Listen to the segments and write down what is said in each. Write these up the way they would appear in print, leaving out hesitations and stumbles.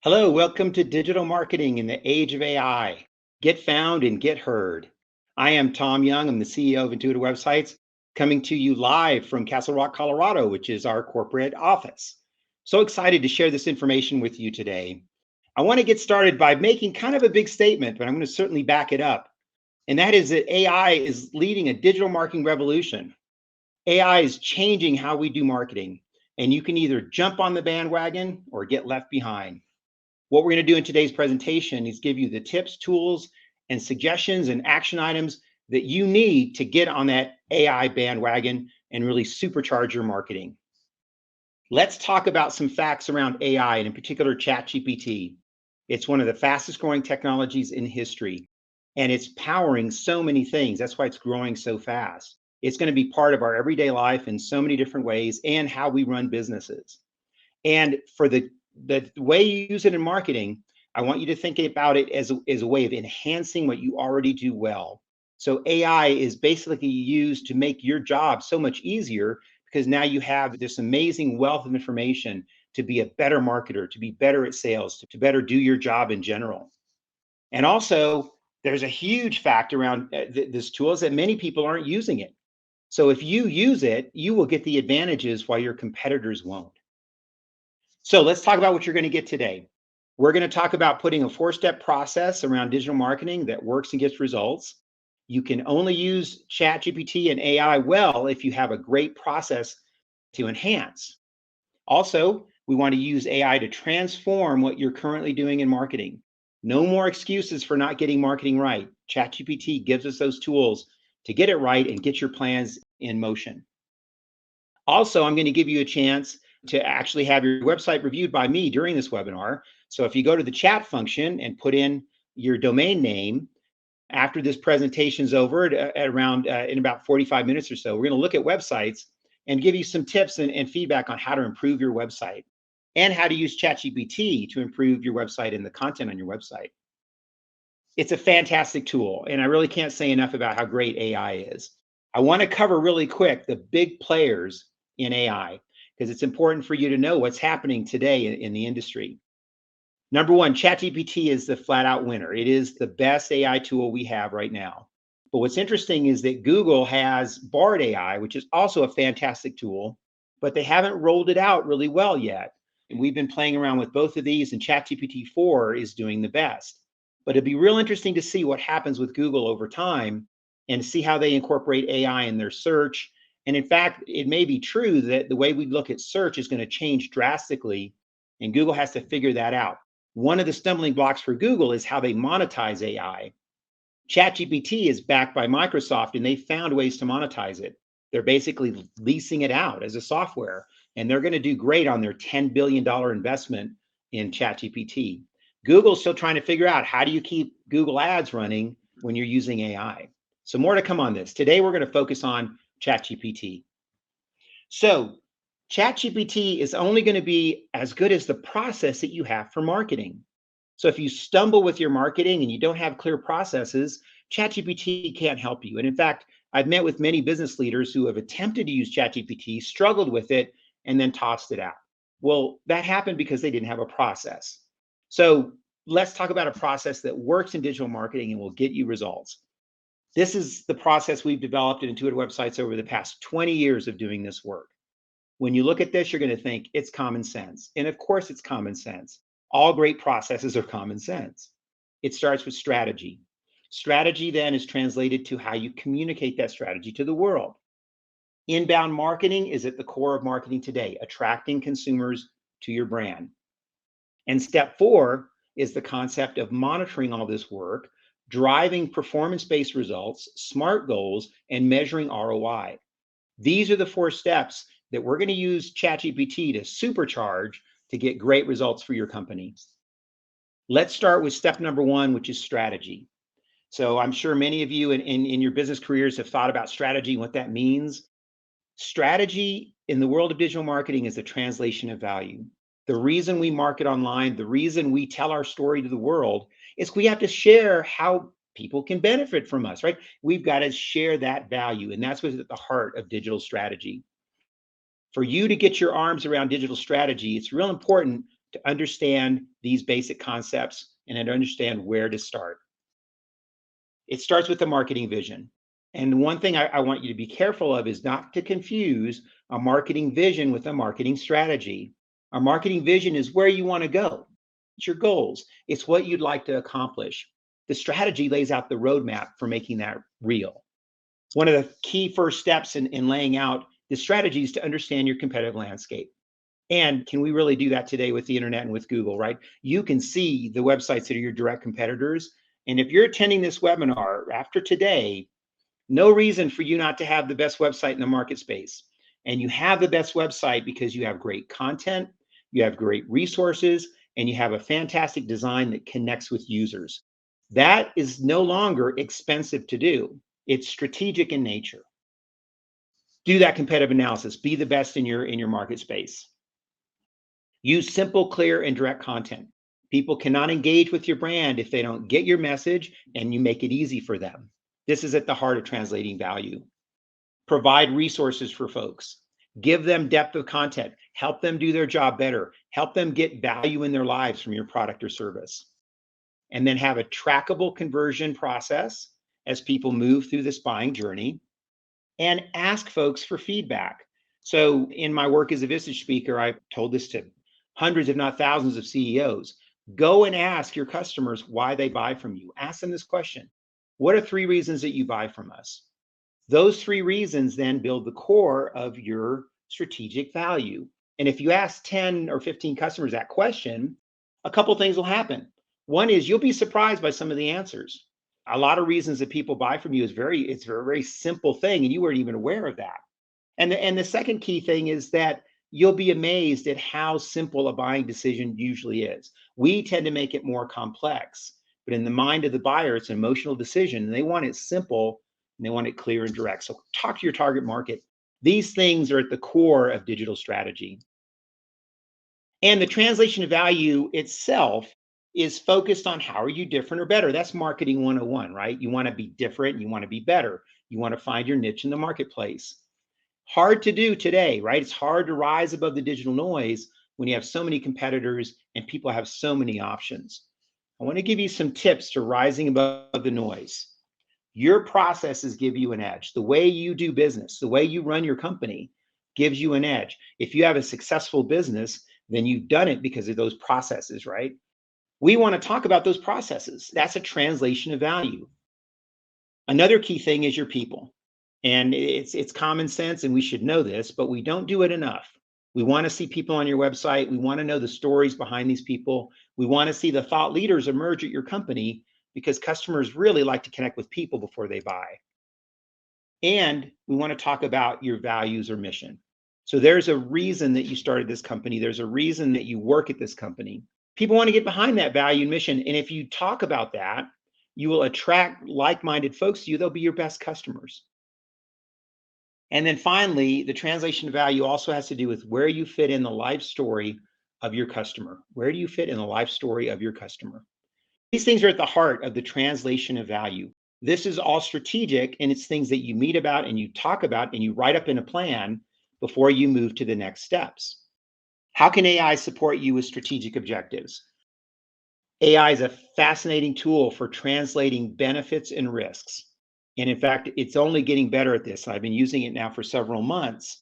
Hello, welcome to Digital Marketing in the Age of AI. Get found and get heard. I am Tom Young. I'm the CEO of Intuitive Websites, coming to you live from Castle Rock, Colorado, which is our corporate office. So excited to share this information with you today. I want to get started by making kind of a big statement, but I'm going to certainly back it up. And that is that AI is leading a digital marketing revolution. AI is changing how we do marketing, and you can either jump on the bandwagon or get left behind. What we're going to do in today's presentation is give you the tips, tools, and suggestions and action items that you need to get on that AI bandwagon and really supercharge your marketing. Let's talk about some facts around AI and in particular ChatGPT. It's one of the fastest growing technologies in history, and it's powering so many things. That's why it's growing so fast. It's going to be part of our everyday life in so many different ways and how we run businesses. And for the way you use it in marketing, I want you to think about it as a way of enhancing what you already do well. So AI is basically used to make your job so much easier because now you have this amazing wealth of information to be a better marketer, to be better at sales, to better do your job in general. And also, there's a huge fact around this tool is that many people aren't using it. So if you use it, you will get the advantages while your competitors won't. So let's talk about what you're going to get today. We're going to talk about putting a 4-step process around digital marketing that works and gets results. You can only use ChatGPT and AI well if you have a great process to enhance. Also, we want to use AI to transform what you're currently doing in marketing. No more excuses for not getting marketing right. ChatGPT gives us those tools to get it right and get your plans in motion. Also, I'm going to give you a chance to actually have your website reviewed by me during this webinar. So if you go to the chat function and put in your domain name, after this presentation is over at around in about 45 minutes or so, we're going to look at websites and give you some tips and feedback on how to improve your website and how to use ChatGPT to improve your website and the content on your website. It's a fantastic tool, and I really can't say enough about how great AI is. I want to cover really quick the big players in AI because it's important for you to know what's happening today in the industry. Number one, ChatGPT is the flat out winner. It is the best AI tool we have right now. But what's interesting is that Google has Bard AI, which is also a fantastic tool, but they haven't rolled it out really well yet. And we've been playing around with both of these, and ChatGPT 4 is doing the best. But it'd be real interesting to see what happens with Google over time and see how they incorporate AI in their search. And in fact, it may be true that the way we look at search is going to change drastically, and Google has to figure that out. One of the stumbling blocks for Google is how they monetize AI. ChatGPT is backed by Microsoft, and they found ways to monetize it. They're basically leasing it out as a software, and they're going to do great on their $10 billion investment in ChatGPT. Google's still trying to figure out how do you keep Google ads running when you're using AI. So more to come on this. Today, we're going to focus on ChatGPT. So ChatGPT is only going to be as good as the process that you have for marketing. So if you stumble with your marketing and you don't have clear processes, ChatGPT can't help you. And in fact, I've met with many business leaders who have attempted to use ChatGPT, struggled with it, and then tossed it out. Well, that happened because they didn't have a process. So let's talk about a process that works in digital marketing and will get you results. This is the process we've developed at Intuitive Websites over the past 20 years of doing this work. When you look at this, you're going to think it's common sense. And of course, it's common sense. All great processes are common sense. It starts with strategy. Strategy then is translated to how you communicate that strategy to the world. Inbound marketing is at the core of marketing today, attracting consumers to your brand. And step 4 is the concept of monitoring all this work, driving performance-based results, SMART goals, and measuring ROI. These are the 4 steps that we're going to use ChatGPT to supercharge to get great results for your company. Let's start with step number 1, which is strategy. So I'm sure many of you in your business careers have thought about strategy and what that means. Strategy in the world of digital marketing is the translation of value. The reason we market online, the reason we tell our story to the world is we have to share how people can benefit from us, right? We've got to share that value, and that's what's at the heart of digital strategy. For you to get your arms around digital strategy, it's real important to understand these basic concepts and to understand where to start. It starts with the marketing vision. And one thing I want you to be careful of is not to confuse a marketing vision with a marketing strategy. A marketing vision is where you want to go. It's your goals. It's what you'd like to accomplish. The strategy lays out the roadmap for making that real. One of the key first steps in laying out the strategy is to understand your competitive landscape. And can we really do that today with the internet and with Google, right? You can see the websites that are your direct competitors. And if you're attending this webinar after today, no reason for you not to have the best website in the market space. And you have the best website because you have great content, you have great resources, and you have a fantastic design that connects with users. That is no longer expensive to do. It's strategic in nature. Do that competitive analysis. Be the best in your market space. Use simple, clear, and direct content. People cannot engage with your brand if they don't get your message and you make it easy for them. This is at the heart of translating value. Provide resources for folks. Give them depth of content. Help them do their job better. Help them get value in their lives from your product or service. And then have a trackable conversion process as people move through this buying journey. And ask folks for feedback. So in my work as a Vistage speaker, I've told this to hundreds, if not thousands of CEOs. Go and ask your customers why they buy from you. Ask them this question. What are 3 reasons that you buy from us? Those 3 reasons then build the core of your strategic value. And if you ask 10 or 15 customers that question, a couple things will happen. One is you'll be surprised by some of the answers. A lot of reasons that people buy from you is it's a very simple thing, and you weren't even aware of that. And the second key thing is that you'll be amazed at how simple a buying decision usually is. We tend to make it more complex, but in the mind of the buyer, it's an emotional decision, and they want it simple and they want it clear and direct. So talk to your target market. These things are at the core of digital strategy. And the translation of value itself is focused on how are you different or better. That's marketing 101, right? You want to be different, you want to be better. You want to find your niche in the marketplace. Hard to do today, right? It's hard to rise above the digital noise when you have so many competitors and people have so many options. I want to give you some tips to rising above the noise. Your processes give you an edge. The way you do business, the way you run your company gives you an edge. If you have a successful business, then you've done it because of those processes, right? We want to talk about those processes. That's a translation of value. Another key thing is your people. And it's common sense, and we should know this, but we don't do it enough. We want to see people on your website. We want to know the stories behind these people. We want to see the thought leaders emerge at your company because customers really like to connect with people before they buy. And we want to talk about your values or mission. So there's a reason that you started this company. There's a reason that you work at this company. People want to get behind that value and mission. And if you talk about that, you will attract like-minded folks to you. They'll be your best customers. And then finally, the translation of value also has to do with where you fit in the life story of your customer. Where do you fit in the life story of your customer? These things are at the heart of the translation of value. This is all strategic, and it's things that you meet about and you talk about and you write up in a plan before you move to the next steps. How can AI support you with strategic objectives? AI is a fascinating tool for translating benefits and risks. And in fact, it's only getting better at this. I've been using it now for several months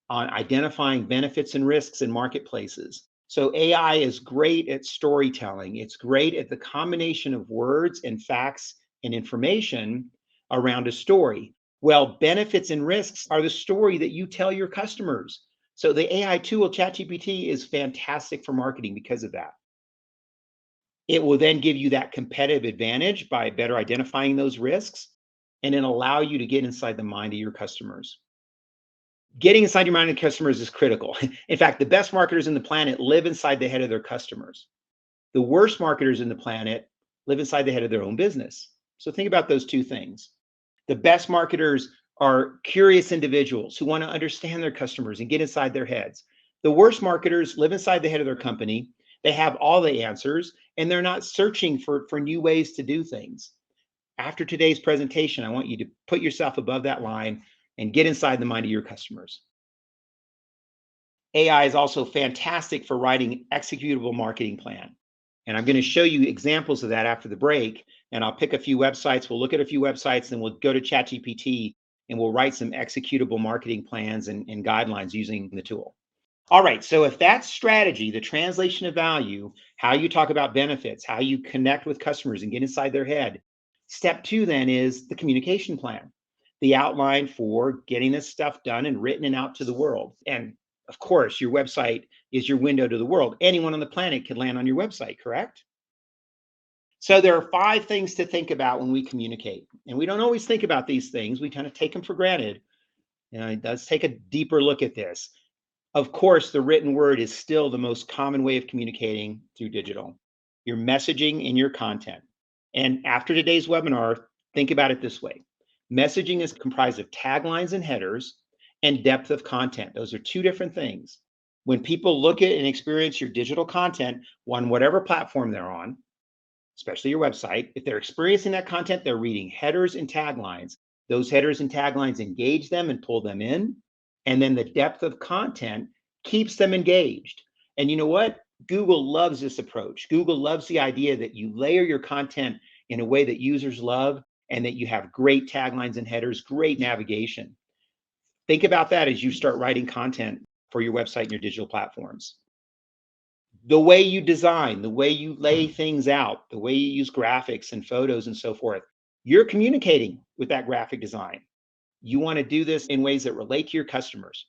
on identifying benefits and risks in marketplaces. So AI is great at storytelling. It's great at the combination of words and facts and information around a story. Well, benefits and risks are the story that you tell your customers. So the AI tool, ChatGPT, is fantastic for marketing because of that. It will then give you that competitive advantage by better identifying those risks and then allow you to get inside the mind of your customers. Getting inside your mind of customers is critical. In fact, the best marketers in the planet live inside the head of their customers. The worst marketers in the planet live inside the head of their own business. So think about those two things. The best marketers are curious individuals who want to understand their customers and get inside their heads. The worst marketers live inside the head of their company. They have all the answers, and they're not searching for new ways to do things. After today's presentation, I want you to put yourself above that line and get inside the mind of your customers. AI is also fantastic for writing executable marketing plan. And I'm going to show you examples of that after the break. And I'll pick a few websites. We'll look at a few websites, and we'll go to ChatGPT and we'll write some executable marketing plans and guidelines using the tool. All right. So if that's strategy, the translation of value, how you talk about benefits, how you connect with customers and get inside their head, step two then is the communication plan, the outline for getting this stuff done and written and out to the world. And of course, your website is your window to the world. Anyone on the planet can land on your website, correct? So there are five things to think about when we communicate. And we don't always think about these things. We kind of take them for granted. Let's take a deeper look at this. Of course, the written word is still the most common way of communicating through digital. Your messaging and your content. And after today's webinar, think about it this way. Messaging is comprised of taglines and headers and depth of content. Those are two different things. When people look at and experience your digital content on whatever platform they're on, especially your website, if they're experiencing that content, they're reading headers and taglines. Those headers and taglines engage them and pull them in. And then the depth of content keeps them engaged. And you know what? Google loves this approach. Google loves the idea that you layer your content in a way that users love and that you have great taglines and headers, great navigation. Think about that as you start writing content for your website and your digital platforms. The way you design, the way you lay things out, the way you use graphics and photos and so forth, you're communicating with that graphic design. You want to do this in ways that relate to your customers.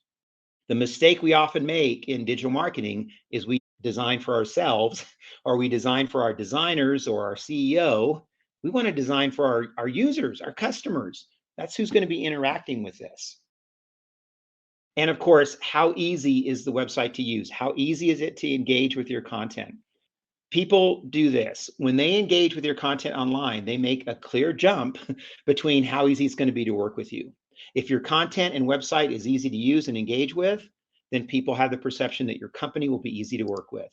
The mistake we often make in digital marketing is we design for ourselves or we design for our designers or our CEO. We want to design for our users, our customers. That's who's going to be interacting with this. And of course, how easy is the website to use? How easy is it to engage with your content? People do this. When they engage with your content online, they make a clear jump between how easy it's going to be to work with you. If your content and website is easy to use and engage with, then people have the perception that your company will be easy to work with.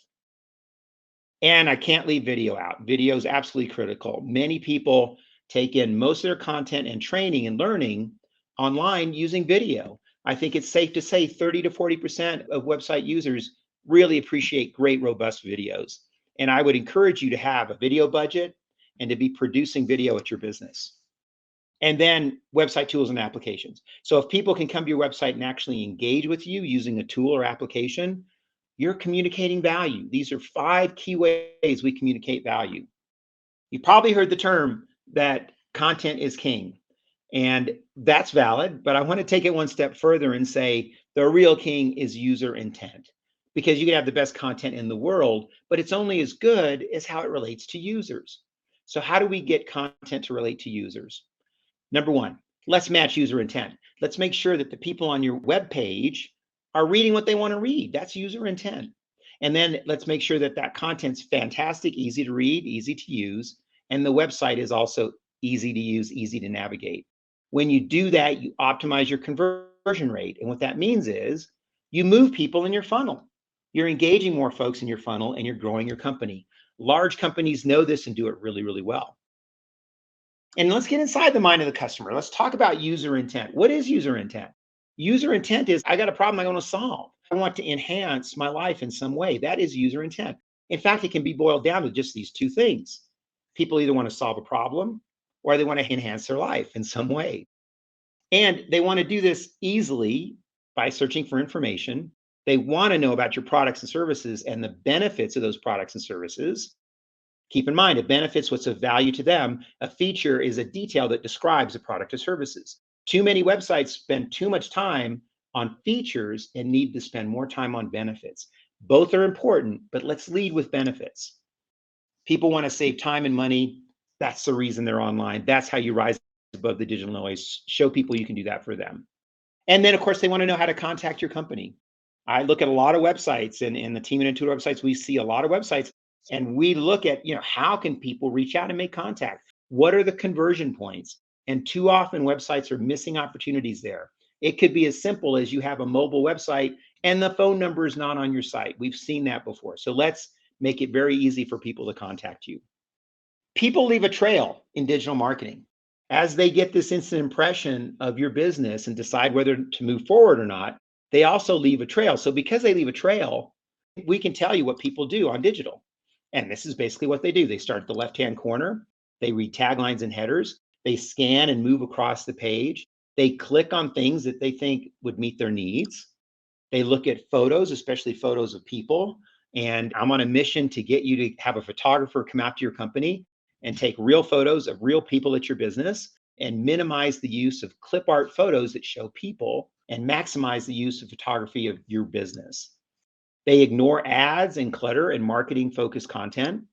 And I can't leave video out. Video is absolutely critical. Many people take in most of their content and training and learning online using video. I think it's safe to say 30 to 40% of website users really appreciate great, robust videos. And I would encourage you to have a video budget and to be producing video at your business. And then website tools and applications. So if people can come to your website and actually engage with you using a tool or application, you're communicating value. These are 5 key ways we communicate value. You probably heard the term that content is king, and that's valid, but I want to take it one step further and say the real king is user intent, because you can have the best content in the world, but it's only as good as how it relates to users. So how do we get content to relate to users? Number one, let's match user intent. Let's make sure that the people on your web page are reading what they want to read. That's user intent. And then let's make sure that that content's fantastic, easy to read, easy to use, and the website is also easy to use, easy to navigate. When you do that, you optimize your conversion rate. And what that means is you move people in your funnel. You're engaging more folks in your funnel and you're growing your company. Large companies know this and do it really, really well. And let's get inside the mind of the customer. Let's talk about user intent. What is user intent? User intent is I got a problem I want to solve. I want to enhance my life in some way. That is user intent. In fact, it can be boiled down to just these two things. People either want to solve a problem or they want to enhance their life in some way. And they want to do this easily by searching for information. They want to know about your products and services and the benefits of those products and services. Keep in mind, it benefits what's of value to them. A feature is a detail that describes a product or services. Too many websites spend too much time on features and need to spend more time on benefits. Both are important, but let's lead with benefits. People want to save time and money. That's the reason they're online. That's how you rise above the digital noise. Show people you can do that for them. And then, of course, they want to know how to contact your company. I look at a lot of websites, and in the Team and Intuit websites, we see a lot of websites, and we look at, how can people reach out and make contact? What are the conversion points? And too often websites are missing opportunities there. It could be as simple as you have a mobile website and the phone number is not on your site. We've seen that before. So let's make it very easy for people to contact you. People leave a trail in digital marketing. As they get this instant impression of your business and decide whether to move forward or not, They also leave a trail. So because they leave a trail, we can tell you what people do on digital. And this is basically what they do. They start at the left-hand corner, they read taglines and headers, they scan and move across the page, they click on things that they think would meet their needs. They look at photos, especially photos of people. And I'm on a mission to get you to have a photographer come out to your company and take real photos of real people at your business and minimize the use of clip art photos that show people and maximize the use of photography of your business. They ignore ads and clutter and marketing focused content.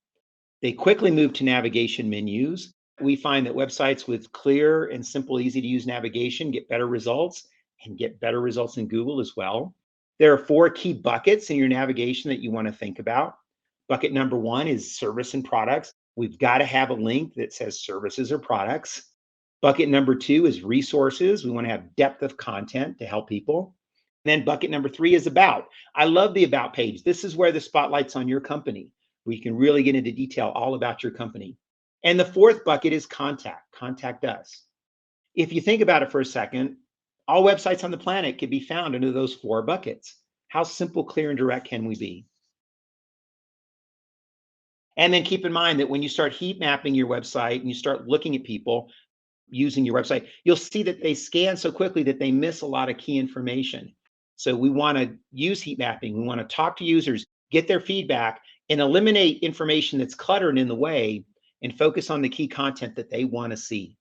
They quickly move to navigation menus. We find that websites with clear and simple, easy to use navigation get better results and get better results in Google as well. There are four key buckets in your navigation that you want to think about. Bucket number one is service and products. We've got to have a link that says services or products. Bucket number two is resources. We want to have depth of content to help people. Then bucket number three is about. I love the about page. This is where the spotlight's on your company, where you can really get into detail all about your company. And the fourth bucket is contact. Contact us. If you think about it for a second, all websites on the planet can be found under those four buckets. How simple, clear, and direct can we be? And then keep in mind that when you start heat mapping your website and you start looking at people using your website, you'll see that they scan so quickly that they miss a lot of key information. So we want to use heat mapping. We want to talk to users, get their feedback, and eliminate information that's cluttered in the way and focus on the key content that they want to see.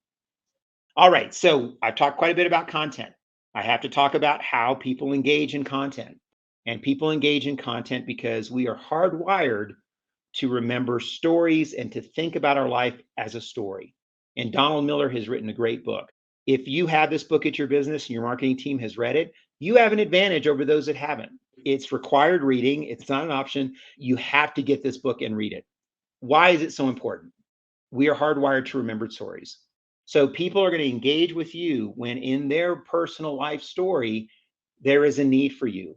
All right, so I've talked quite a bit about content. I have to talk about how people engage in content. And people engage in content because we are hardwired to remember stories and to think about our life as a story. And Donald Miller has written a great book. If you have this book at your business and your marketing team has read it, you have an advantage over those that haven't. It's required reading, it's not an option. You have to get this book and read it. Why is it so important? We are hardwired to remember stories. So people are going to engage with you when in their personal life story, there is a need for you.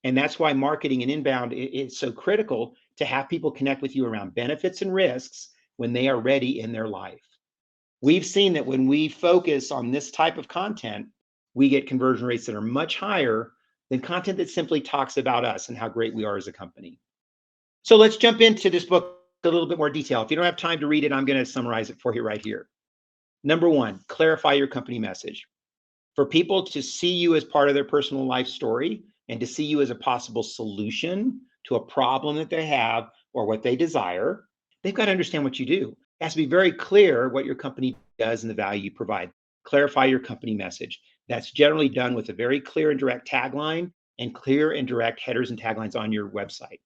And that's why marketing and inbound is so critical to have people connect with you around benefits and risks when they are ready in their life. We've seen that when we focus on this type of content, we get conversion rates that are much higher than content that simply talks about us and how great we are as a company. So let's jump into this book a little bit more detail. If you don't have time to read it, I'm going to summarize it for you right here. Number one, clarify your company message. For people to see you as part of their personal life story and to see you as a possible solution to a problem that they have or what they desire, they've got to understand what you do. It has to be very clear what your company does and the value you provide. Clarify your company message. That's generally done with a very clear and direct tagline and clear and direct headers and taglines on your website.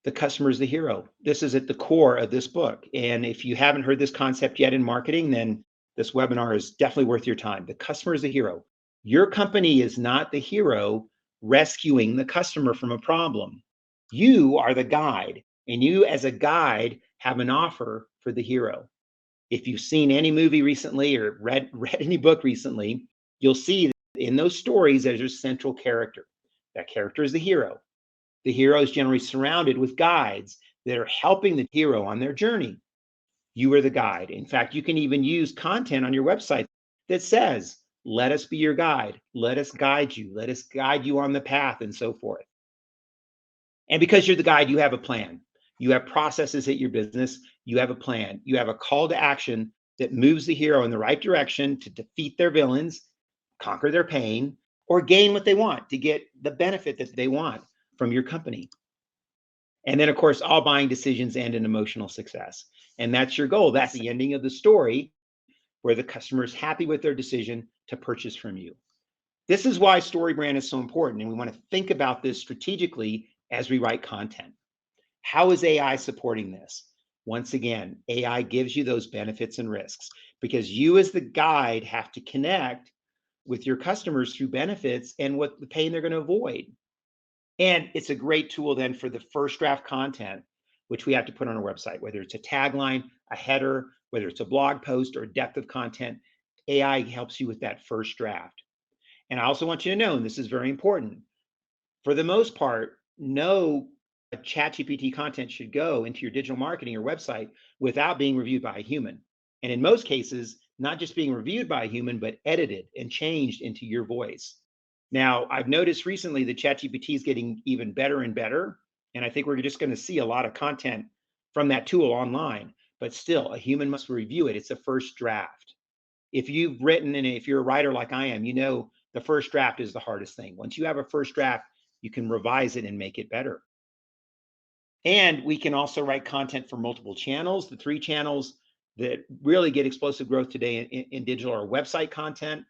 The customer is the hero. This is at the core of this book. And if you haven't heard this concept yet in marketing, then this webinar is definitely worth your time. The customer is the hero. Your company is not the hero rescuing the customer from a problem. You are the guide, and you, as a guide, have an offer for the hero. If you've seen any movie recently or read any book recently, you'll see that in those stories, there's a central character. That character is the hero. The hero is generally surrounded with guides that are helping the hero on their journey. You are the guide. In fact, you can even use content on your website that says, let us be your guide. Let us guide you. Let us guide you on the path and so forth. And because you're the guide, you have a plan. You have processes at your business. You have a plan. You have a call to action that moves the hero in the right direction to defeat their villains, conquer their pain, or gain what they want to get the benefit that they want from your company. And then, of course, all buying decisions end in emotional success. And that's your goal. That's the ending of the story where the customer is happy with their decision to purchase from you. This is why story brand is so important. And we want to think about this strategically as we write content. How is AI supporting this? Once again, AI gives you those benefits and risks because you, as the guide, have to connect with your customers through benefits and what the pain they're going to avoid. And it's a great tool then for the first draft content, which we have to put on our website, whether it's a tagline, a header, whether it's a blog post or a depth of content. AI helps you with that first draft. And I also want you to know, and this is very important, for the most part, no ChatGPT content should go into your digital marketing or website without being reviewed by a human. And in most cases, not just being reviewed by a human, but edited and changed into your voice. Now, I've noticed recently that ChatGPT is getting even better and better. And I think we're just going to see a lot of content from that tool online. But still, a human must review it. It's a first draft. If you've written and if you're a writer like I am, you know the first draft is the hardest thing. Once you have a first draft, you can revise it and make it better. And we can also write content for multiple channels. The three channels that really get explosive growth today in digital are website content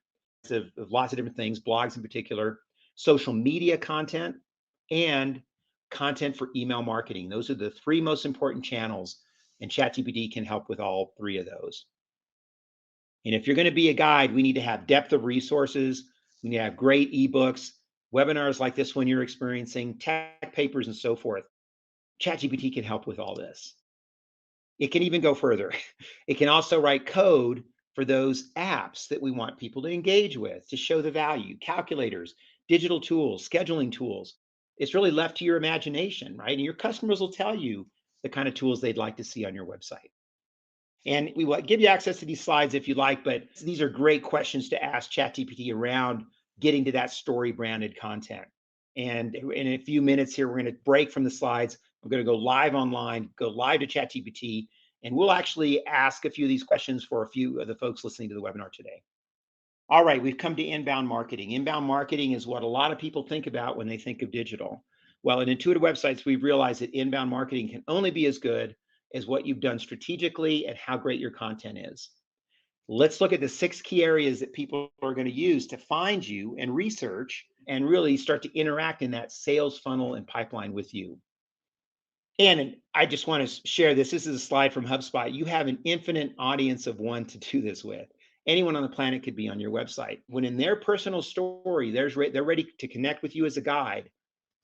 of lots of different things, blogs in particular, social media content, and content for email marketing. Those are the three most important channels, and ChatGPT can help with all three of those. And if you're going to be a guide, we need to have depth of resources. We need to have great ebooks, webinars like this one you're experiencing, tech papers, and so forth. ChatGPT can help with all this. It can even go further. It can also write code for those apps that we want people to engage with to show the value, calculators, digital tools, scheduling tools. It's really left to your imagination, right? And your customers will tell you the kind of tools they'd like to see on your website. And we will give you access to these slides if you like, but these are great questions to ask ChatGPT around getting to that story branded content. And in a few minutes here, we're going to break from the slides. We're going to go live online, go live to ChatGPT, and we'll actually ask a few of these questions for a few of the folks listening to the webinar today. All right, we've come to inbound marketing. Inbound marketing is what a lot of people think about when they think of digital. Well, in Intuitive Websites, we've realized that inbound marketing can only be as good as what you've done strategically and how great your content is. Let's look at the 6 key areas that people are going to use to find you and research and really start to interact in that sales funnel and pipeline with you. And I just want to share this. This is a slide from HubSpot. You have an infinite audience of one to do this with. Anyone on the planet could be on your website. When in their personal story, they're ready to connect with you as a guide.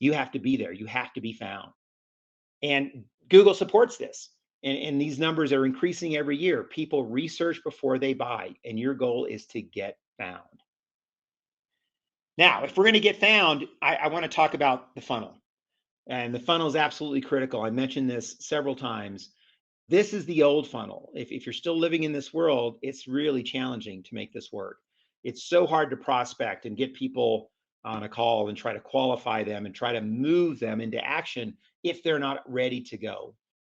You have to be there. You have to be found. And Google supports this. And these numbers are increasing every year. People research before they buy, and your goal is to get found. Now, if we're going to get found, I want to talk about the funnel. And the funnel is absolutely critical. I mentioned this several times. This is the old funnel. If you're still living in this world, it's really challenging to make this work. It's so hard to prospect and get people on a call and try to qualify them and try to move them into action if they're not ready to go.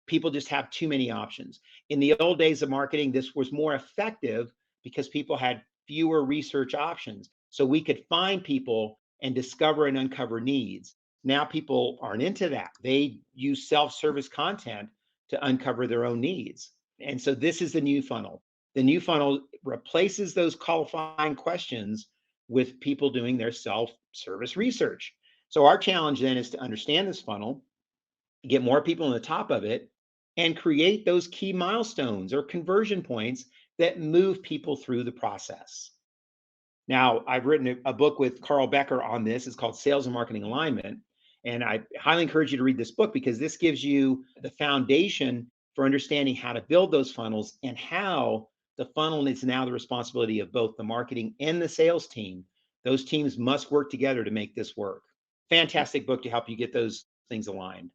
People just have too many options. In the old days of marketing, this was more effective because people had fewer research options. So we could find people and discover and uncover needs. Now people aren't into that. They use self-service content to uncover their own needs. And so this is the new funnel. The new funnel replaces those qualifying questions with people doing their self-service research. So our challenge then is to understand this funnel, get more people on the top of it, and create those key milestones or conversion points that move people through the process. Now, I've written a book with Carl Becker on this. It's called Sales and Marketing Alignment. And I highly encourage you to read this book because this gives you the foundation for understanding how to build those funnels and how the funnel is now the responsibility of both the marketing and the sales team. Those teams must work together to make this work. Fantastic book to help you get those things aligned.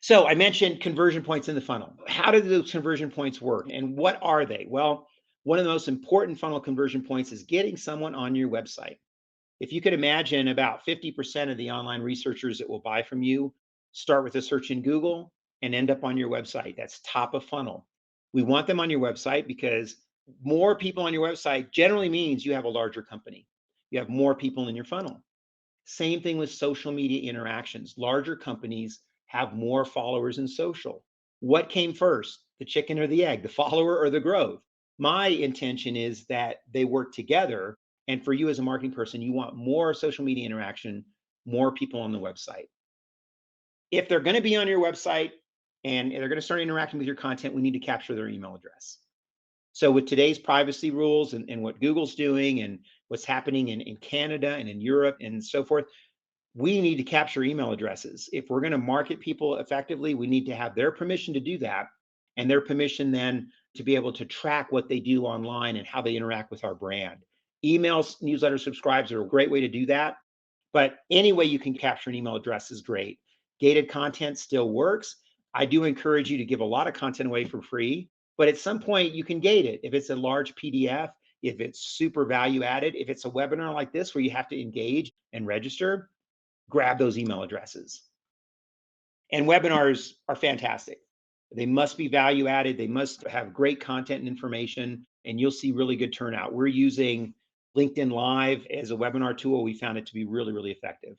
So I mentioned conversion points in the funnel. How do those conversion points work and what are they? Well, one of the most important funnel conversion points is getting someone on your website. If you could imagine about 50% of the online researchers that will buy from you start with a search in Google and end up on your website. That's top of funnel. We want them on your website because more people on your website generally means you have a larger company. You have more people in your funnel. Same thing with social media interactions. Larger companies have more followers in social. What came first, the chicken or the egg, the follower or the growth? My intention is that they work together. And for you as a marketing person, you want more social media interaction, more people on the website. If they're going to be on your website and they're going to start interacting with your content, we need to capture their email address. So with today's privacy rules and what Google's doing and what's happening in Canada and in Europe and so forth, we need to capture email addresses. If we're going to market people effectively, we need to have their permission to do that and their permission then to be able to track what they do online and how they interact with our brand. Emails, newsletter subscribes are a great way to do that. But any way you can capture an email address is great. Gated content still works. I do encourage you to give a lot of content away for free, but at some point you can gate it. If it's a large PDF, if it's super value added, if it's a webinar like this where you have to engage and register, grab those email addresses. And webinars are fantastic. They must be value added. They must have great content and information, and you'll see really good turnout. We're using LinkedIn Live as a webinar tool. We found it to be really, really effective.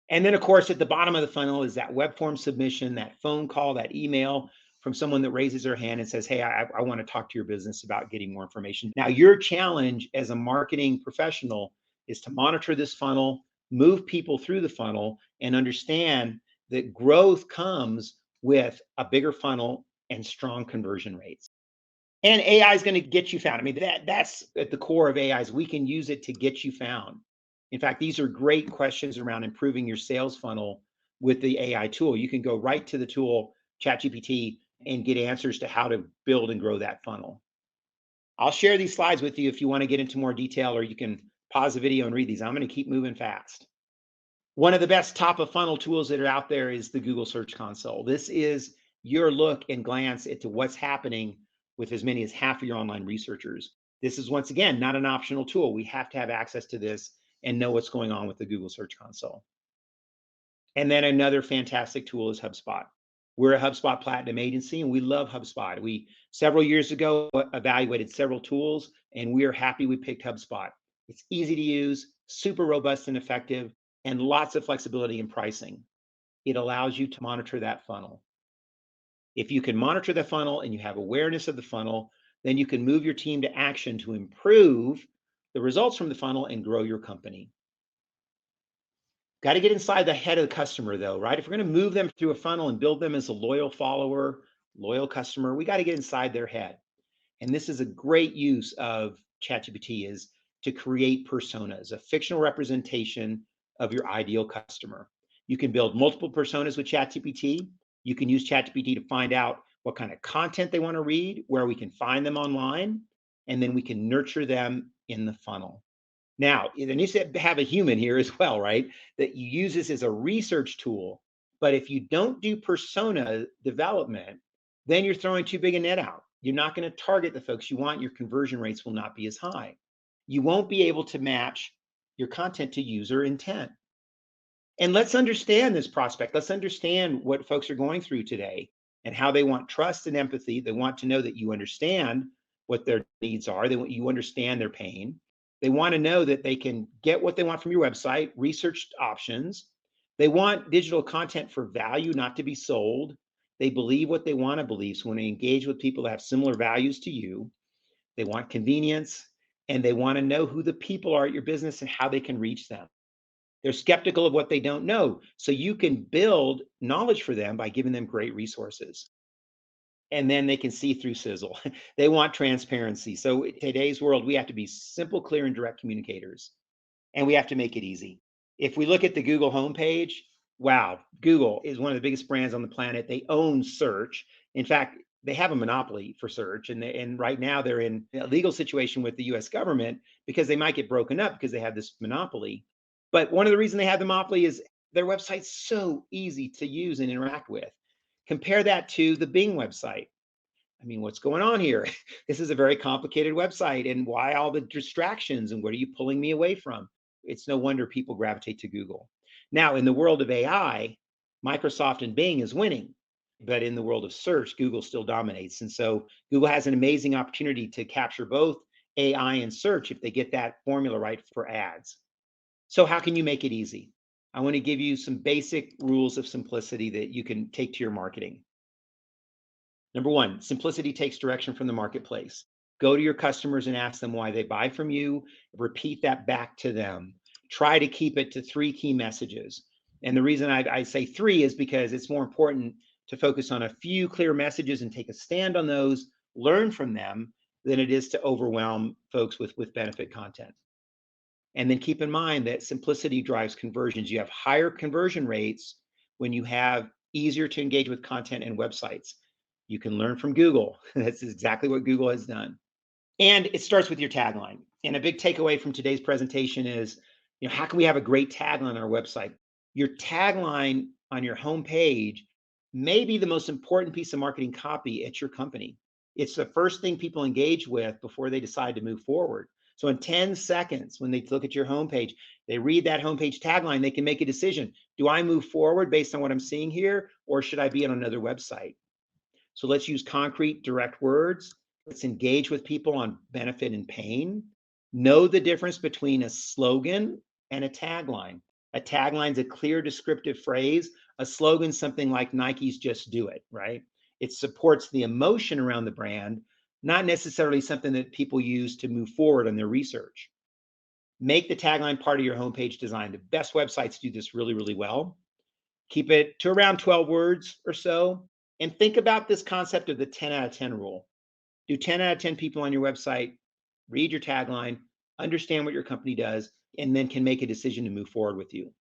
And then, of course, at the bottom of the funnel is that web form submission, that phone call, that email from someone that raises their hand and says, hey, I want to talk to your business about getting more information. Now, your challenge as a marketing professional is to monitor this funnel, move people through the funnel, and understand that growth comes with a bigger funnel and strong conversion rates. And AI is going to get you found. I mean, that's at the core of AI is we can use it to get you found. In fact, these are great questions around improving your sales funnel with the AI tool. You can go right to the tool, ChatGPT, and get answers to how to build and grow that funnel. I'll share these slides with you if you want to get into more detail, or you can pause the video and read these. I'm going to keep moving fast. One of the best top of funnel tools that are out there is the Google Search Console. This is your look and glance into what's happening with as many as half of your online researchers. This is, once again, not an optional tool. We have to have access to this and know what's going on with the Google Search Console. And then another fantastic tool is HubSpot. We're a HubSpot Platinum agency, and we love HubSpot. We, several years ago, evaluated several tools, and we are happy we picked HubSpot. It's easy to use, super robust and effective, and lots of flexibility in pricing. It allows you to monitor that funnel. If you can monitor the funnel and you have awareness of the funnel, then you can move your team to action to improve the results from the funnel and grow your company. Got to get inside the head of the customer, though, right? If we're going to move them through a funnel and build them as a loyal follower, loyal customer, we got to get inside their head. And this is a great use of ChatGPT, is to create personas, a fictional representation of your ideal customer. You can build multiple personas with ChatGPT. You can use ChatGPT to find out what kind of content they want to read, where we can find them online, and then we can nurture them in the funnel. Now, there needs to have a human here as well, right? That you use this as a research tool. But if you don't do persona development, then you're throwing too big a net out. You're not going to target the folks you want. Your conversion rates will not be as high. You won't be able to match your content to user intent. And let's understand this prospect. Let's understand what folks are going through today and how they want trust and empathy. They want to know that you understand what their needs are. You understand their pain. They want to know that they can get what they want from your website, researched options. They want digital content for value, not to be sold. They believe what they want to believe. So when they engage with people that have similar values to you, they want convenience, and they want to know who the people are at your business and how they can reach them. They're skeptical of what they don't know. So you can build knowledge for them by giving them great resources. And then they can see through sizzle. They want transparency. So in today's world, we have to be simple, clear, and direct communicators. And we have to make it easy. If we look at the Google homepage, wow, Google is one of the biggest brands on the planet. They own search. In fact, they have a monopoly for search. And right now they're in a legal situation with the US government because they might get broken up because they have this monopoly. But one of the reasons they have the monopoly is their website's so easy to use and interact with. Compare that to the Bing website. I mean, what's going on here? This is a very complicated website, and why all the distractions, and what are you pulling me away from? It's no wonder people gravitate to Google. Now, in the world of AI, Microsoft and Bing is winning, but in the world of search, Google still dominates. And so Google has an amazing opportunity to capture both AI and search if they get that formula right for ads. So how can you make it easy? I want to give you some basic rules of simplicity that you can take to your marketing. Number one, simplicity takes direction from the marketplace. Go to your customers and ask them why they buy from you. Repeat that back to them. Try to keep it to three key messages. And the reason I say three is because it's more important to focus on a few clear messages and take a stand on those, learn from them, than it is to overwhelm folks with benefit content. And then keep in mind that simplicity drives conversions. You have higher conversion rates when you have easier to engage with content and websites. You can learn from Google. That's exactly what Google has done. And it starts with your tagline. And a big takeaway from today's presentation is, how can we have a great tagline on our website? Your tagline on your homepage may be the most important piece of marketing copy at your company. It's the first thing people engage with before they decide to move forward. So in 10 seconds, when they look at your homepage, they read that homepage tagline, they can make a decision. Do I move forward based on what I'm seeing here, or should I be on another website? So let's use concrete, direct words. Let's engage with people on benefit and pain. Know the difference between a slogan and a tagline. A tagline is a clear descriptive phrase. A slogan, something like Nike's "Just Do It," right? It supports the emotion around the brand, not necessarily something that people use to move forward on their research. Make the tagline part of your homepage design. The best websites do this really, really well. Keep it to around 12 words or so. And think about this concept of the 10 out of 10 rule. Do 10 out of 10 people on your website read your tagline, understand what your company does, and then can make a decision to move forward with you?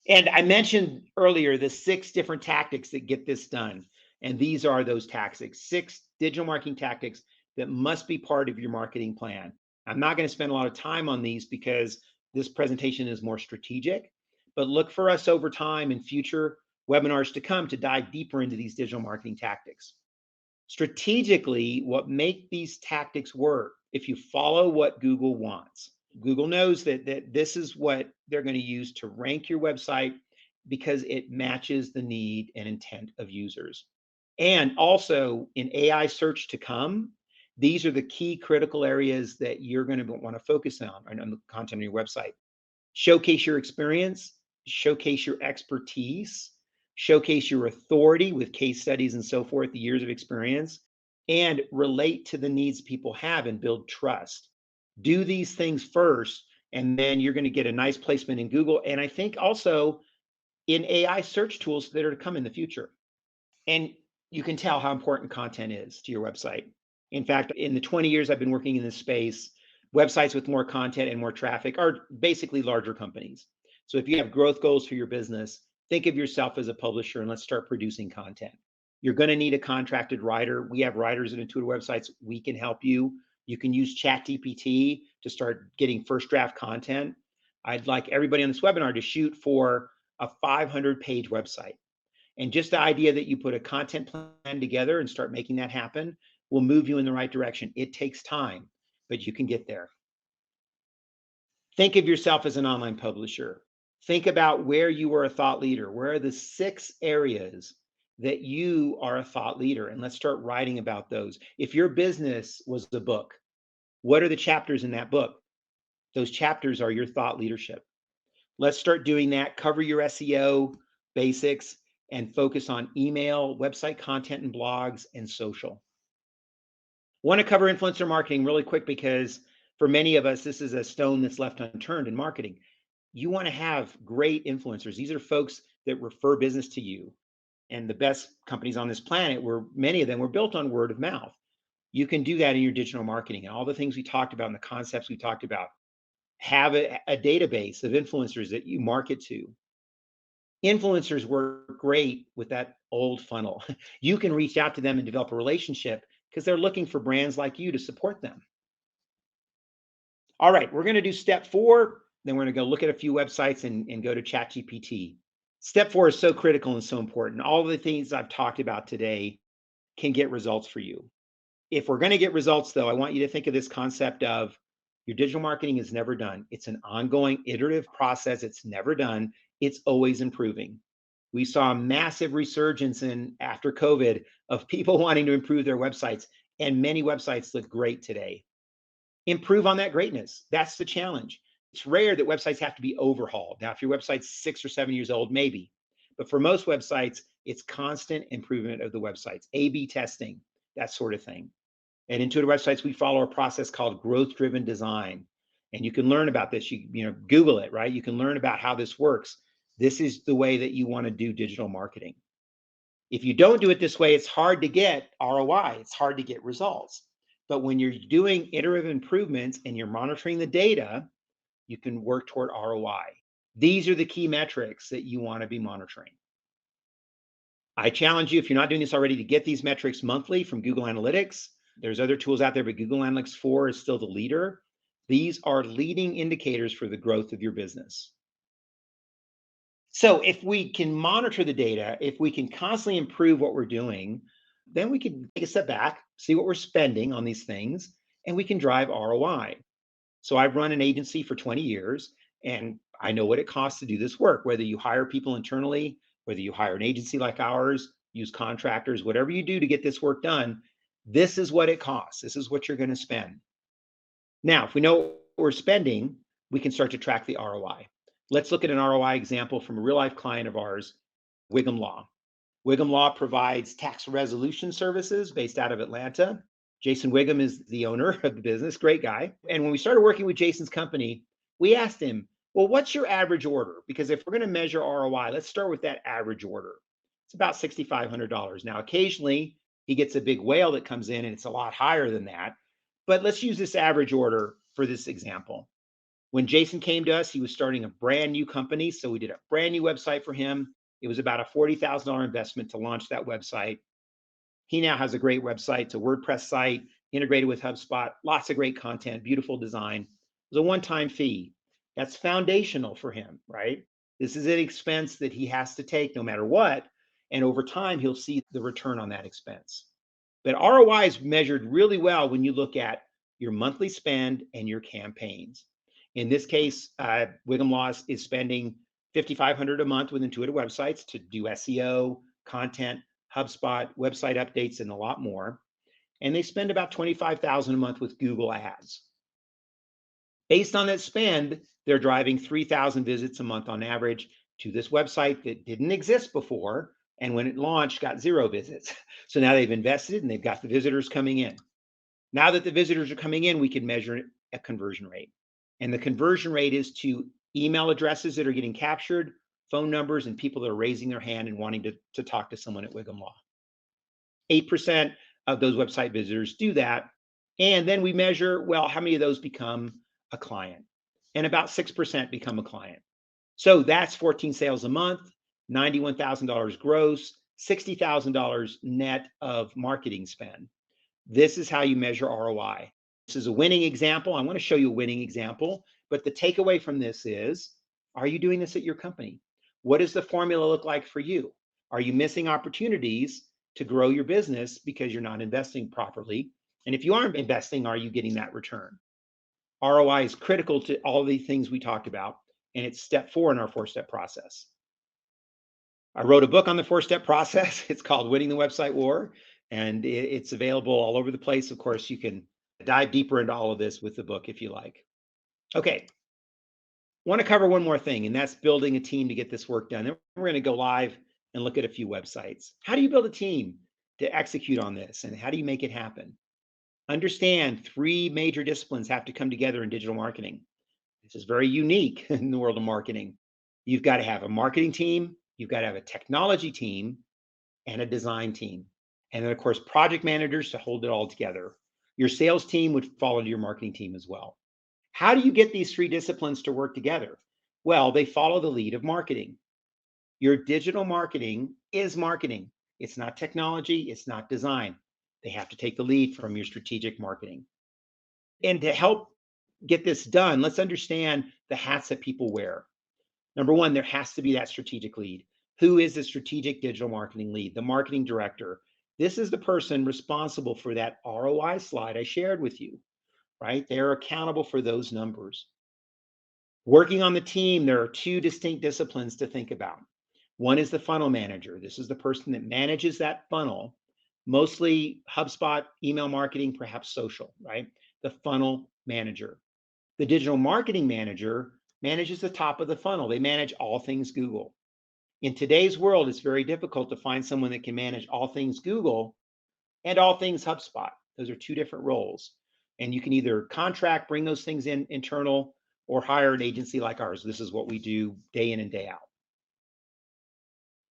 And I mentioned earlier the 6 different tactics that get this done. And these are those tactics, 6 digital marketing tactics that must be part of your marketing plan. I'm not going to spend a lot of time on these because this presentation is more strategic, but look for us over time in future webinars to come to dive deeper into these digital marketing tactics. Strategically, what make these tactics work, if you follow what Google wants. Google knows that this is what they're going to use to rank your website because it matches the need and intent of users. And also in AI search to come, these are the key critical areas that you're going to want to focus on the content on your website. Showcase your experience, showcase your expertise, showcase your authority with case studies and so forth, the years of experience, and relate to the needs people have and build trust. Do these things first, and then you're going to get a nice placement in Google. And I think also in AI search tools that are to come in the future. And you can tell how important content is to your website. In fact, in the 20 years I've been working in this space, websites with more content and more traffic are basically larger companies. So if you have growth goals for your business, think of yourself as a publisher and let's start producing content. You're going to need a contracted writer. We have writers at Intuitive Websites. We can help you. You can use ChatGPT to start getting first draft content. I'd like everybody on this webinar to shoot for a 500-page website. And just the idea that you put a content plan together and start making that happen will move you in the right direction. It takes time, but you can get there. Think of yourself as an online publisher. Think about where you are a thought leader. Where are the 6 areas that you are a thought leader? And let's start writing about those. If your business was a book, what are the chapters in that book? Those chapters are your thought leadership. Let's start doing that. Cover your SEO basics and focus on email, website content and blogs, and social. Want to cover influencer marketing really quick because for many of us, this is a stone that's left unturned in marketing. You want to have great influencers. These are folks that refer business to you. And the best companies on this planet, many of them were built on word of mouth. You can do that in your digital marketing and all the things we talked about and the concepts we talked about. Have a database of influencers that you market to. Influencers work great with that old funnel. You can reach out to them and develop a relationship because they're looking for brands like you to support them. All right, we're going to do step 4. Then we're going to go look at a few websites and go to ChatGPT. Step 4 is so critical and so important. All the things I've talked about today can get results for you. If we're going to get results, though, I want you to think of this concept of your digital marketing is never done. It's an ongoing iterative process. It's never done. It's always improving. We saw a massive resurgence after COVID of people wanting to improve their websites, and many websites look great today. Improve on that greatness. That's the challenge. It's rare that websites have to be overhauled. Now, if your website's 6 or 7 years old, maybe. But for most websites, it's constant improvement of the websites, A/B testing, that sort of thing. At Intuitive Websites, we follow a process called growth-driven design. And you can learn about this. You Google it, right? You can learn about how this works. This is the way that you want to do digital marketing. If you don't do it this way, it's hard to get ROI. It's hard to get results. But when you're doing iterative improvements and you're monitoring the data, you can work toward ROI. These are the key metrics that you want to be monitoring. I challenge you, if you're not doing this already, to get these metrics monthly from Google Analytics. There's other tools out there, but Google Analytics 4 is still the leader. These are leading indicators for the growth of your business. So if we can monitor the data, if we can constantly improve what we're doing, then we can take a step back, see what we're spending on these things, and we can drive ROI. So I've run an agency for 20 years and I know what it costs to do this work, whether you hire people internally, whether you hire an agency like ours, use contractors, whatever you do to get this work done, this is what it costs. This is what you're going to spend. Now, if we know what we're spending, we can start to track the ROI. Let's look at an ROI example from a real life client of ours, Wiggum Law. Wiggum Law provides tax resolution services based out of Atlanta. Jason Wiggum is the owner of the business, great guy. And when we started working with Jason's company, we asked him, well, what's your average order? Because if we're going to measure ROI, let's start with that average order. It's about $6,500. Now, occasionally he gets a big whale that comes in and it's a lot higher than that. But let's use this average order for this example. When Jason came to us, he was starting a brand new company. So we did a brand new website for him. It was about a $40,000 investment to launch that website. He now has a great website. It's a WordPress site integrated with HubSpot, lots of great content, beautiful design. It was a one-time fee. That's foundational for him, right? This is an expense that he has to take no matter what. And over time, he'll see the return on that expense. But ROI is measured really well when you look at your monthly spend and your campaigns. In this case, Wiggum Law is spending $5,500 a month with Intuitive Websites to do SEO, content, HubSpot, website updates, and a lot more. And they spend about $25,000 a month with Google Ads. Based on that spend, they're driving 3,000 visits a month on average to this website that didn't exist before. And when it launched, got 0 visits. So now they've invested and they've got the visitors coming in. Now that the visitors are coming in, we can measure a conversion rate. And the conversion rate is to email addresses that are getting captured, phone numbers, and people that are raising their hand and wanting to talk to someone at Wiggum Law. 8% of those website visitors do that. And then we measure, well, how many of those become a client? And about 6% become a client. So that's 14 sales a month, $91,000 gross, $60,000 net of marketing spend. This is how you measure ROI. This is a winning example. I want to show you a winning example, but the takeaway from this is, are you doing this at your company? What does the formula look like for you? Are you missing opportunities to grow your business because you're not investing properly? And if you aren't investing, are you getting that return? ROI is critical to all the things we talked about, and it's step 4 in our 4-step process. I wrote a book on the 4-step process. It's called Winning the Website War, and it's available all over the place. Of course, you can dive deeper into all of this with the book if you like. Okay, want to cover one more thing, and that's building a team to get this work done. Then we're going to go live and look at a few websites. How do you build a team to execute on this, and how do you make it happen? Understand 3 major disciplines have to come together in digital marketing. This is very unique in the world of marketing. You've got to have a marketing team, you've got to have a technology team, and a design team. And then, of course, project managers to hold it all together. Your sales team would fall into your marketing team as well. How do you get these 3 disciplines to work together? Well, they follow the lead of marketing. Your digital marketing is marketing. It's not technology, it's not design. They have to take the lead from your strategic marketing. And to help get this done, let's understand the hats that people wear. Number 1, there has to be that strategic lead. Who is the strategic digital marketing lead? The marketing director. This is the person responsible for that ROI slide I shared with you, right? They're accountable for those numbers. Working on the team, there are 2 distinct disciplines to think about. One is the funnel manager. This is the person that manages that funnel, mostly HubSpot, email marketing, perhaps social, right? The funnel manager. The digital marketing manager manages the top of the funnel. They manage all things Google. In today's world, it's very difficult to find someone that can manage all things Google and all things HubSpot. Those are 2 different roles. And you can either contract, bring those things in internal, or hire an agency like ours. This is what we do day in and day out.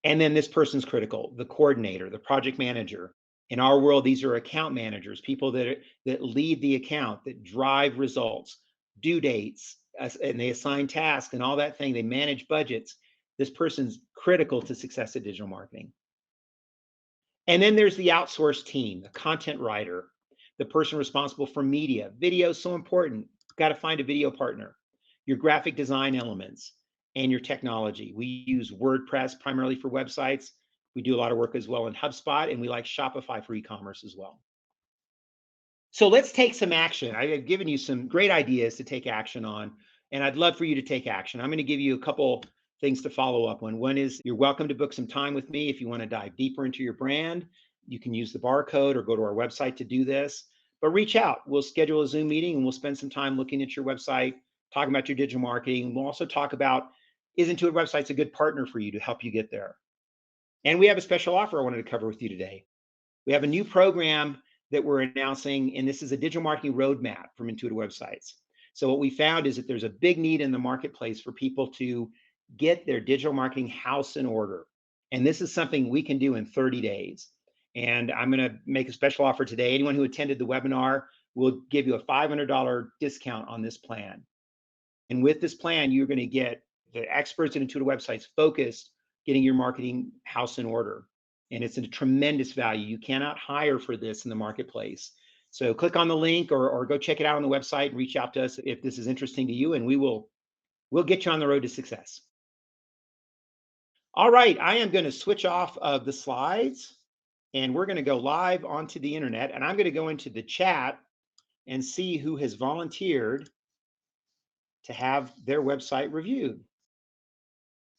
And then this person's critical, the coordinator, the project manager. In our world, these are account managers, people that lead the account, that drive results, due dates, and they assign tasks and all that thing. They manage budgets. This person's critical to success at digital marketing. And then there's the outsourced team, the content writer, the person responsible for media. Video is so important. Got to find a video partner. Your graphic design elements and your technology. We use WordPress primarily for websites. We do a lot of work as well in HubSpot, and we like Shopify for e-commerce as well. So let's take some action. I've given you some great ideas to take action on, and I'd love for you to take action. I'm going to give you a couple things to follow up on. One is you're welcome to book some time with me if you want to dive deeper into your brand. You can use the barcode or go to our website to do this, but reach out. We'll schedule a Zoom meeting and we'll spend some time looking at your website, talking about your digital marketing. We'll also talk about is Intuit Websites a good partner for you to help you get there? And we have a special offer I wanted to cover with you today. We have a new program that we're announcing, and this is a digital marketing roadmap from Intuitive Websites. So what we found is that there's a big need in the marketplace for people to get their digital marketing house in order. And this is something we can do in 30 days. And I'm going to make a special offer today. Anyone who attended the webinar will give you a $500 discount on this plan. And with this plan, you're going to get the experts at Intuitive Websites focused getting your marketing house in order. And it's a tremendous value. You cannot hire for this in the marketplace. So click on the link or go check it out on the website and reach out to us if this is interesting to you, and we'll get you on the road to success. All right, I am going to switch off of the slides and we're going to go live onto the internet, and I'm going to go into the chat and see who has volunteered to have their website reviewed.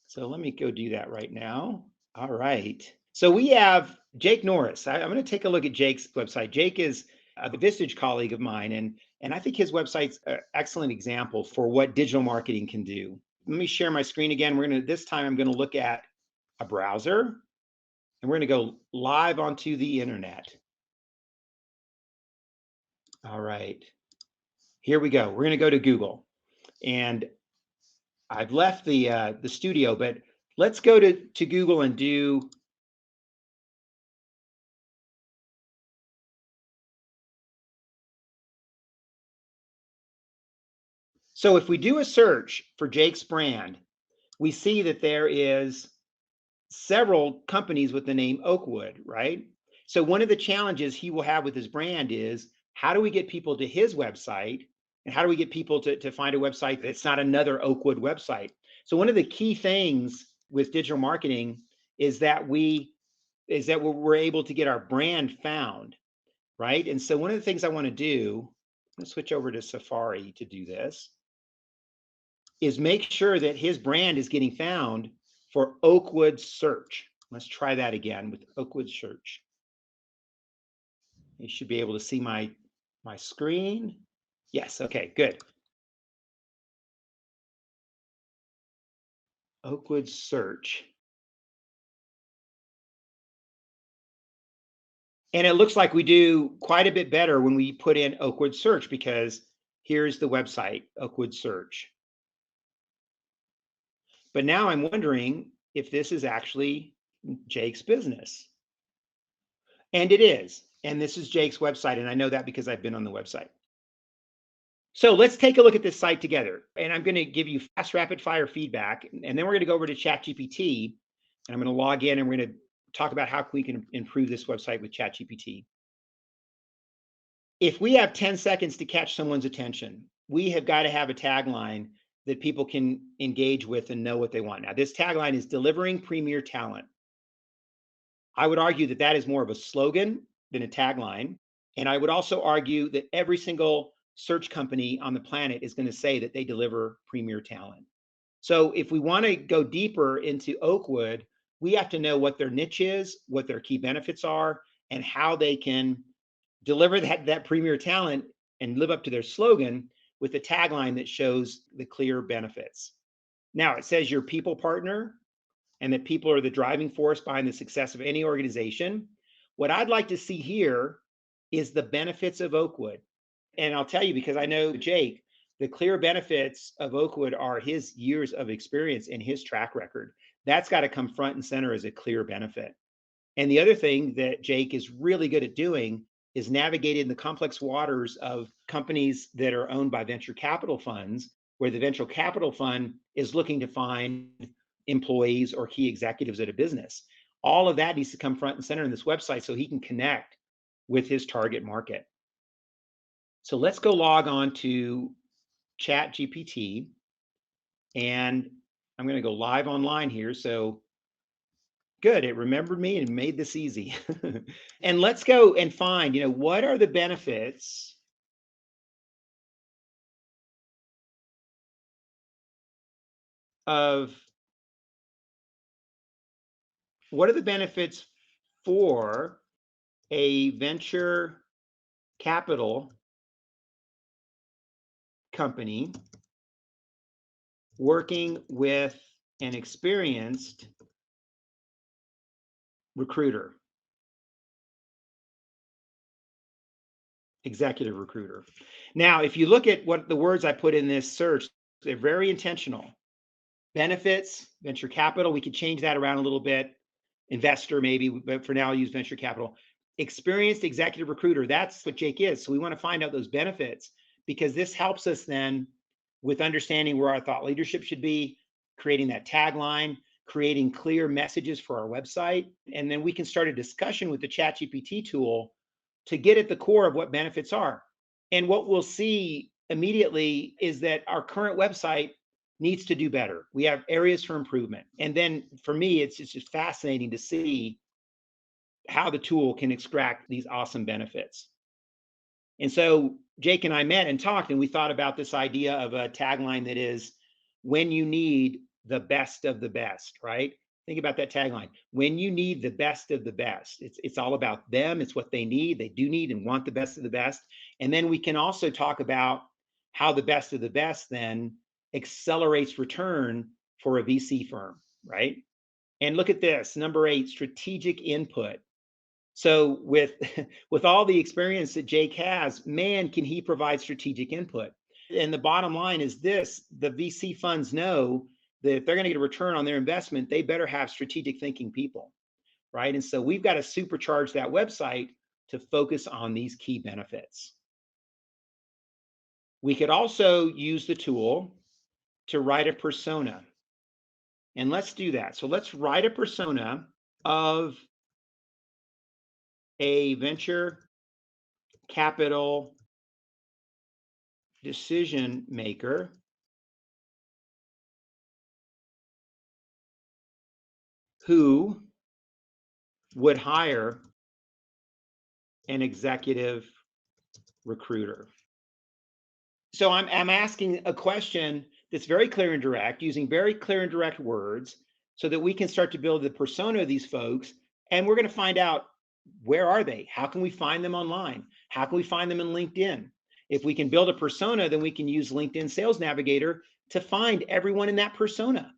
So let me go do that right now. All right. So we have Jake Norris. I'm going to take a look at Jake's website. Jake is a Vistage colleague of mine, and I think his website's an excellent example for what digital marketing can do. Let me share my screen again. This time I'm going to look at a browser, and we're going to go live onto the internet. All right. Here we go. We're going to go to Google, and I've left the studio, but let's go to Google and do. So if we do a search for Jake's brand, we see that there is several companies with the name Oakwood, right? So one of the challenges he will have with his brand is how do we get people to his website, and how do we get people to find a website that's not another Oakwood website? So one of the key things with digital marketing is that we're able to get our brand found, right? And so one of the things I want to do, let's switch over to Safari to do this, is make sure that his brand is getting found for Oakwood search. Let's try that again with Oakwood search. You should be able to see my screen. Yes, okay, good. Oakwood search. And it looks like we do quite a bit better when we put in Oakwood search, because here's the website, Oakwood search. But now I'm wondering if this is actually Jake's business. And it is. And this is Jake's website. And I know that because I've been on the website. So let's take a look at this site together. And I'm going to give you fast, rapid fire feedback. And then we're going to go over to ChatGPT. And I'm going to log in and we're going to talk about how we can improve this website with ChatGPT. If we have 10 seconds to catch someone's attention, we have got to have a tagline that people can engage with and know what they want. Now, this tagline is delivering premier talent. I would argue that that is more of a slogan than a tagline. And I would also argue that every single search company on the planet is going to say that they deliver premier talent. So if we want to go deeper into Oakwood, we have to know what their niche is, what their key benefits are, and how they can deliver that premier talent and live up to their slogan with a tagline that shows the clear benefits. Now, it says your people partner and that people are the driving force behind the success of any organization. What I'd like to see here is the benefits of Oakwood. And I'll tell you, because I know Jake, the clear benefits of Oakwood are his years of experience and his track record. That's got to come front and center as a clear benefit. And the other thing that Jake is really good at doing is navigating the complex waters of companies that are owned by venture capital funds, where the venture capital fund is looking to find employees or key executives at a business. All of that needs to come front and center in this website so he can connect with his target market. So let's go log on to ChatGPT, and I'm going to go live online here. So Good. It remembered me and made this easy. And let's go and find, what are the benefits of what are the benefits for a venture capital company working with an experienced recruiter, executive recruiter. Now, if you look at what the words I put in this search, they're very intentional. Benefits, venture capital, we could change that around a little bit. Investor, maybe, but for now, I'll use venture capital. Experienced executive recruiter, that's what Jake is. So we want to find out those benefits because this helps us then with understanding where our thought leadership should be, creating that tagline, creating clear messages for our website. And then we can start a discussion with the ChatGPT tool to get at the core of what benefits are. And what we'll see immediately is that our current website needs to do better. We have areas for improvement. And then for me, it's just fascinating to see how the tool can extract these awesome benefits. And so Jake and I met and talked, and we thought about this idea of a tagline that is when you need the best of the best, right? Think about that tagline. When you need the best of the best, it's all about them. It's what they need. They do need and want the best of the best. And then we can also talk about how the best of the best then accelerates return for a VC firm, right? And look at this, number 8, strategic input. So with with all the experience that Jake has, man, can he provide strategic input. And the bottom line is this, the VC funds know that if they're going to get a return on their investment, they better have strategic thinking people, right? And so we've got to supercharge that website to focus on these key benefits. We could also use the tool to write a persona. And let's do that. So let's write a persona of a venture capital decision maker who would hire an executive recruiter. So I'm asking a question that's very clear and direct, using very clear and direct words so that we can start to build the persona of these folks. And we're going to find out, where are they? How can we find them online? How can we find them in LinkedIn? If we can build a persona, then we can use LinkedIn Sales Navigator to find everyone in that persona.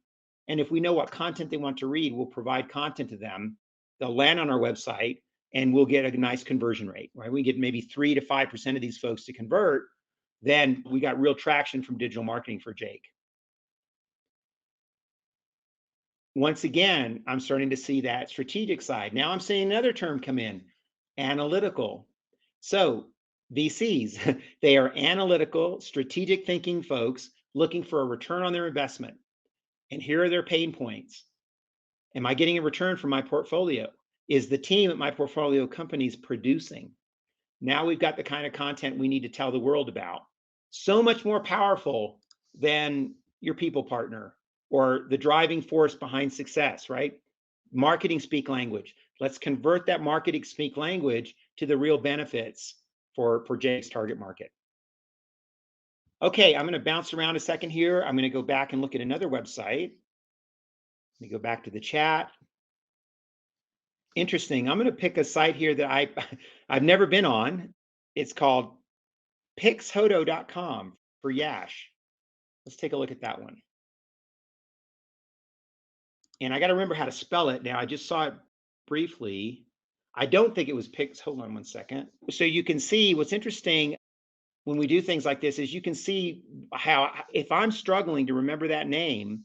And if we know what content they want to read, we'll provide content to them. They'll land on our website and we'll get a nice conversion rate, right? We get maybe 3 to 5% of these folks to convert. Then we got real traction from digital marketing for Jake. Once again, I'm starting to see that strategic side. Now I'm seeing another term come in, analytical. So VCs, they are analytical, strategic thinking folks looking for a return on their investment. And here are their pain points. Am I getting a return from my portfolio? Is the team at my portfolio companies producing? Now we've got the kind of content we need to tell the world about. So much more powerful than your people partner or the driving force behind success, right? Marketing speak language. Let's convert that marketing speak language to the real benefits for Jake's target market. Okay, I'm going to bounce around a second here. I'm going to go back and look at another website. Let me go back to the chat. Interesting. I'm going to pick a site here that I've never been on. It's called pixhoto.com for Yash. Let's take a look at that one. And I got to remember how to spell it now. I just saw it briefly. I don't think it was Pix. Hold on one second. So you can see what's interesting when we do things like this is you can see how if I'm struggling to remember that name,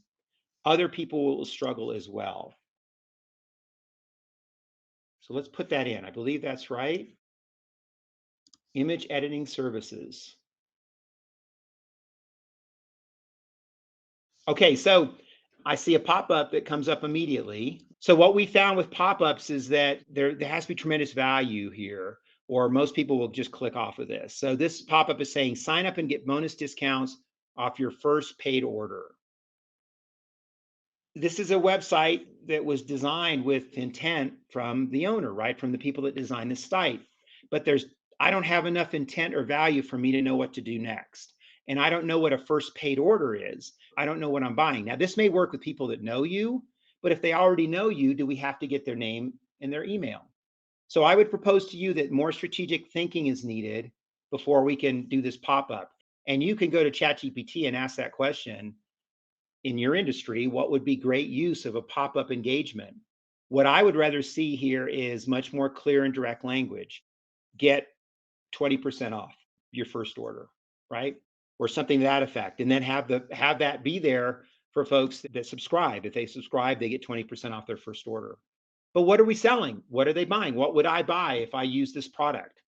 other people will struggle as well. So let's put that in. I believe that's right. Image editing services. Okay, so I see a pop-up that comes up immediately. So what we found with pop-ups is that there has to be tremendous value here, or most people will just click off of this. So this pop-up is saying, sign up and get bonus discounts off your first paid order. This is a website that was designed with intent from the owner, right? From the people that designed the site. But I don't have enough intent or value for me to know what to do next. And I don't know what a first paid order is. I don't know what I'm buying. Now, this may work with people that know you, but if they already know you, do we have to get their name and their email? So I would propose to you that more strategic thinking is needed before we can do this pop up. And you can go to ChatGPT and ask that question in your industry, what would be great use of a pop up engagement? What I would rather see here is much more clear and direct language. Get 20% off your first order, right? Or something to that effect. And then have that be there for folks that subscribe. If they subscribe, they get 20% off their first order. But what are we selling? What are they buying? What would I buy if I use this product?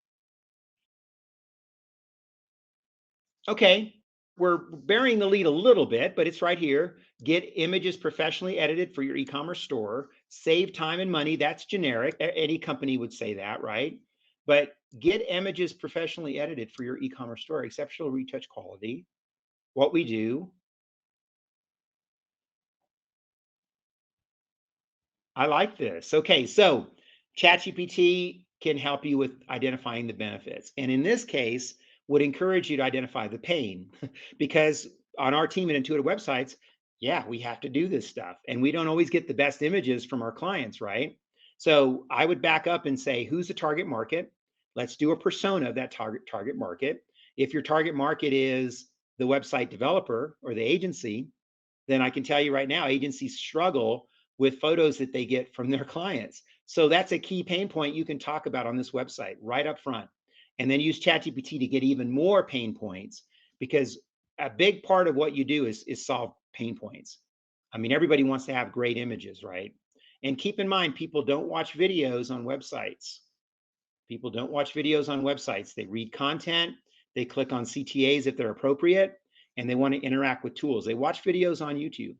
Okay, we're burying the lead a little bit, but it's right here. Get images professionally edited for your e-commerce store. Save time and money. That's generic. Any company would say that, right? But get images professionally edited for your e-commerce store. Exceptional retouch quality. What we do, I like this. Okay, so ChatGPT can help you with identifying the benefits. And in this case, would encourage you to identify the pain because on our team at Intuitive Websites, yeah, we have to do this stuff. And we don't always get the best images from our clients, right? So I would back up and say, who's the target market? Let's do a persona of that target market. If your target market is the website developer or the agency, then I can tell you right now, agencies struggle with photos that they get from their clients. So that's a key pain point you can talk about on this website right up front. And then use ChatGPT to get even more pain points because a big part of what you do is solve pain points. I mean, everybody wants to have great images, right? And keep in mind, people don't watch videos on websites. People don't watch videos on websites. They read content, they click on CTAs if they're appropriate, and they want to interact with tools. They watch videos on YouTube.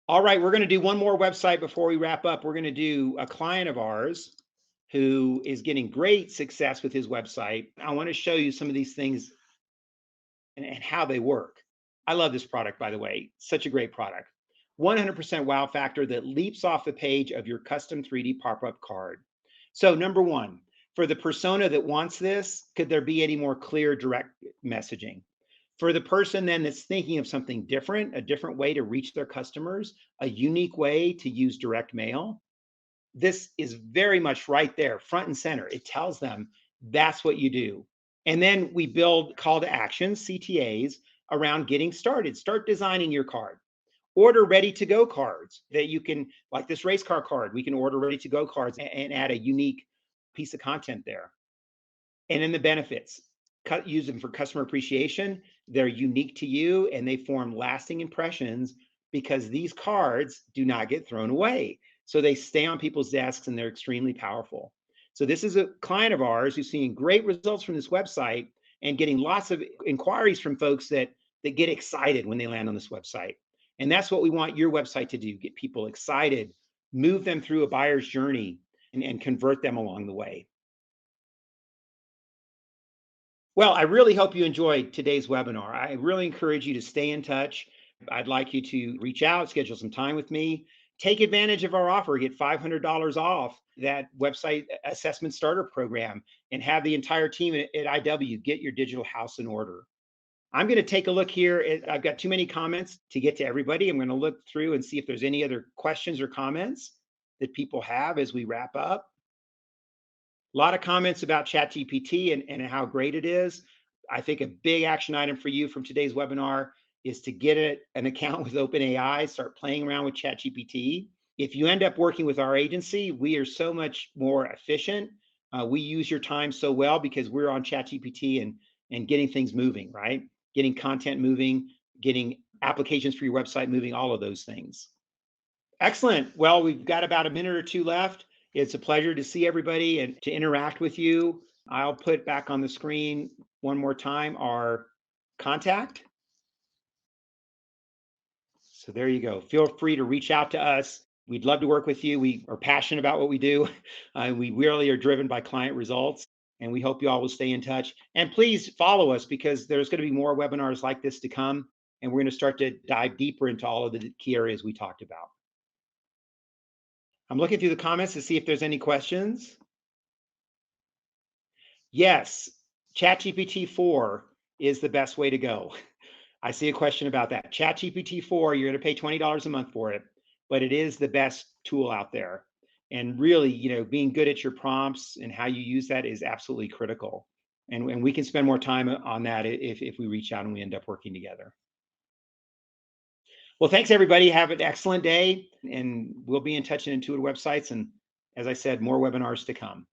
All right, we're going to do one more website before we wrap up. We're going to do a client of ours who is getting great success with his website. I want to show you some of these things and how they work. I love this product, by the way. Such a great product. 100% wow factor that leaps off the page of your custom 3D pop-up card. So number one, for the persona that wants this, could there be any more clear, direct messaging? For the person then that's thinking of something different, a different way to reach their customers, a unique way to use direct mail, this is very much right there, front and center. It tells them that's what you do. And then we build call to actions, CTAs, around getting started. Start designing your card. Order ready to go cards that you can, like this race car card, we can order ready to go cards and add a unique piece of content there. And then the benefits, use them for customer appreciation. They're unique to you and they form lasting impressions because these cards do not get thrown away. So they stay on people's desks and they're extremely powerful. So this is a client of ours who's seeing great results from this website and getting lots of inquiries from folks that get excited when they land on this website. And that's what we want your website to do, get people excited, move them through a buyer's journey and convert them along the way. Well, I really hope you enjoyed today's webinar. I really encourage you to stay in touch. I'd like you to reach out, schedule some time with me. Take advantage of our offer, get $500 off that website assessment starter program, and have the entire team at IW get your digital house in order. I'm going to take a look here. I've got too many comments to get to everybody. I'm going to look through and see if there's any other questions or comments that people have as we wrap up. A lot of comments about ChatGPT and how great it is. I think a big action item for you from today's webinar is to get an account with OpenAI, start playing around with ChatGPT. If you end up working with our agency, we are so much more efficient. We use your time so well because we're on ChatGPT and getting things moving, right? Getting content moving, getting applications for your website moving, all of those things. Excellent. Well, we've got about a minute or two left. It's a pleasure to see everybody and to interact with you. I'll put back on the screen one more time our contact. So there you go. Feel free to reach out to us. We'd love to work with you. We are passionate about what we do. We really are driven by client results, and we hope you all will stay in touch. And please follow us because there's going to be more webinars like this to come. And we're going to start to dive deeper into all of the key areas we talked about. I'm looking through the comments to see if there's any questions. Yes, ChatGPT 4 is the best way to go. I see a question about that. ChatGPT 4, you're going to pay $20 a month for it, but it is the best tool out there. And really, being good at your prompts and how you use that is absolutely critical. And we can spend more time on that if we reach out and we end up working together. Well, thanks everybody. Have an excellent day, and we'll be in touch in Intuitive Websites. And as I said, more webinars to come.